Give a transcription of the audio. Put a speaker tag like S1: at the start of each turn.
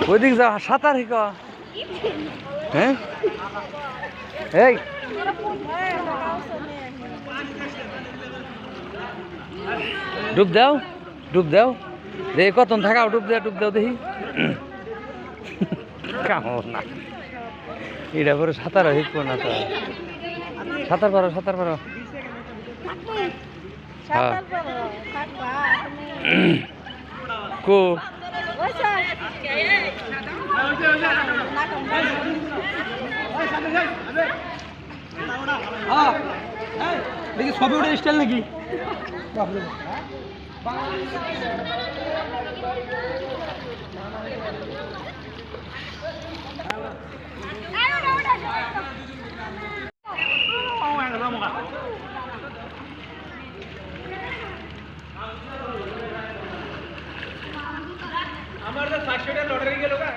S1: ওইদিক যা সাঁতার শিখ হ্যাঁ এই ডুব দাও দেখি কতক্ষণ থাকাও ডুব দাও দেখি কামো না এটা করে সাঁতার শিখবো না তো সাঁতার পারো হ্যাঁ কো
S2: দেখি ছবি ওটা স্টাইল নাকি আমার